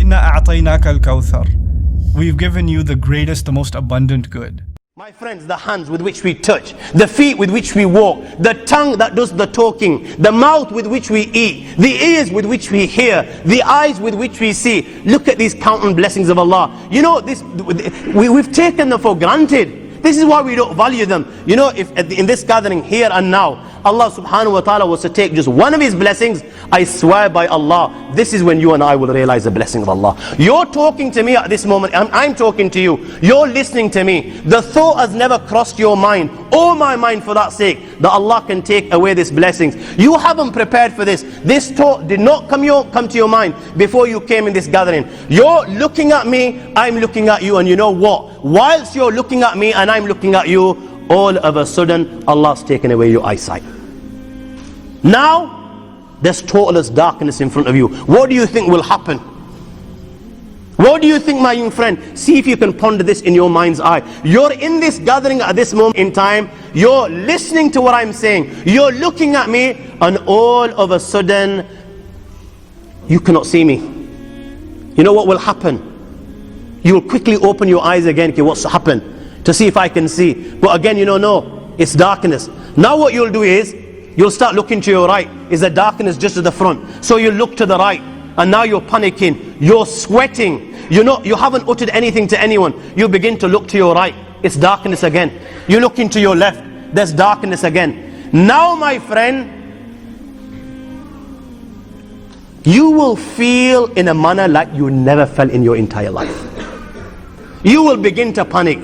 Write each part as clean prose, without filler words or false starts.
إِنَّا أَعْطَيْنَاكَ الْكَوْثَرَ. We've given you the greatest, the most abundant good. My friends, the hands with which we touch, the feet with which we walk, the tongue that does the talking, the mouth with which we eat, the ears with which we hear, the eyes with which we see. Look at these countless blessings of Allah. You know, we've taken them for granted. This is why we don't value them. You know, if in this gathering here and now, Allah subhanahu wa ta'ala was to take just one of His blessings, I swear by Allah, this is when you and I will realize the blessing of Allah. You're talking to me at this moment, I'm talking to you, you're listening to me. The thought has never crossed your mind, or my mind for that sake, that Allah can take away these blessings. You haven't prepared for this. This thought did not come to your mind before you came in this gathering. You're looking at me, I'm looking at you, and you know what? Whilst you're looking at me and I'm looking at you, all of a sudden Allah's taken away your eyesight. Now there's total darkness in front of you. What do you think will happen? What do you think, my young friend? See if you can ponder this in your mind's eye. You're in this gathering at this moment in time, you're listening to what I'm saying, you're looking at me, and all of a sudden you cannot see me. You know what will happen? You'll quickly open your eyes again. Okay, what's happened? To see if I can see. But again, you know, no, it's darkness. Now what you'll do is, you'll start looking to your right. Is the darkness just at the front? So you look to the right, and now you're panicking, you're sweating. You know, you haven't uttered anything to anyone. You begin to look to your right, it's darkness again. You look into your left, there's darkness again. Now, my friend, you will feel in a manner like you never felt in your entire life. You will begin to panic.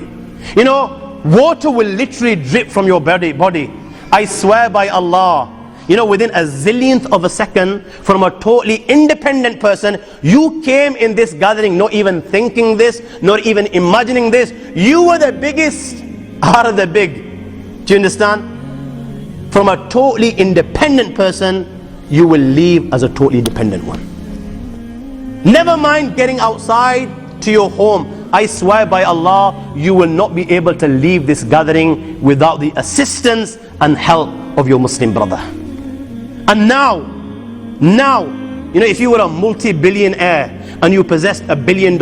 You know, water will literally drip from your body. I swear by Allah, you know, within a zillionth of a second, from a totally independent person, you came in this gathering not even thinking this, not even imagining this. You were the biggest out of the big. Do you understand? From a totally independent person, you will leave as a totally dependent one. Never mind getting outside to your home. I swear by Allah, you will not be able to leave this gathering without the assistance and help of your Muslim brother. And now, you know, if you were a multi-billionaire and you possessed $1 billion,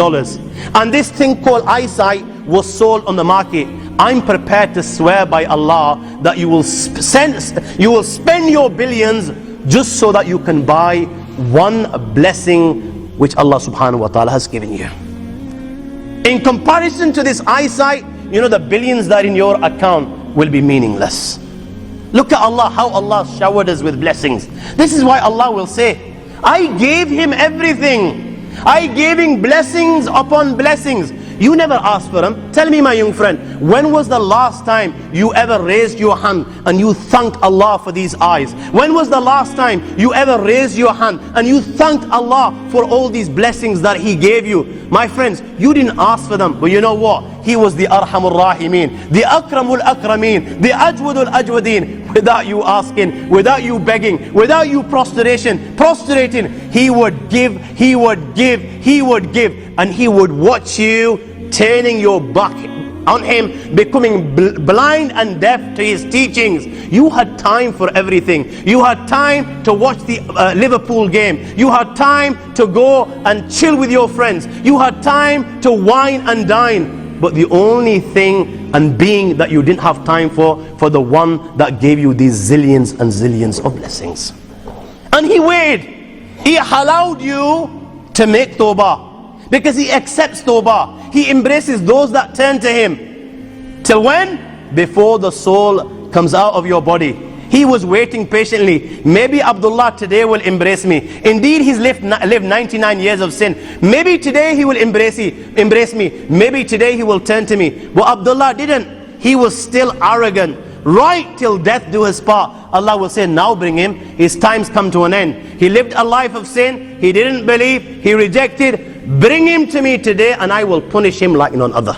and this thing called eyesight was sold on the market, I'm prepared to swear by Allah that you will spend your billions just so that you can buy one blessing which Allah subhanahu wa ta'ala has given you. In comparison to this eyesight, you know, the billions that are in your account will be meaningless. Look at Allah, how Allah showered us with blessings. This is why Allah will say, I gave him everything. I gave him blessings upon blessings. You never asked for them. Tell me, my young friend, when was the last time you ever raised your hand and you thanked Allah for these eyes? When was the last time you ever raised your hand and you thanked Allah for all these blessings that He gave you? My friends, you didn't ask for them, but you know what? He was the Arhamur Rahimin, the Akramul Akramin, the Ajwadul Ajwadin. Without you asking, without you begging, without you prostrating, He would give, He would give, He would give, and He would watch you turning your back on Him, becoming blind and deaf to His teachings. You had time for everything. You had time to watch the Liverpool game. You had time to go and chill with your friends. You had time to wine and dine. But the only thing and being that you didn't have time for the one that gave you these zillions and zillions of blessings. And He weighed. He allowed you to make tawbah, because He accepts tawbah. He embraces those that turn to Him. Till when? Before the soul comes out of your body. He was waiting patiently. Maybe Abdullah today will embrace me. Indeed, he's lived 99 years of sin. Maybe today he will embrace me. Maybe today he will turn to me. But Abdullah didn't. He was still arrogant. Right till death do his part. Allah will say, now bring him. His time's come to an end. He lived a life of sin. He didn't believe. He rejected. Bring him to me today and I will punish him like none other.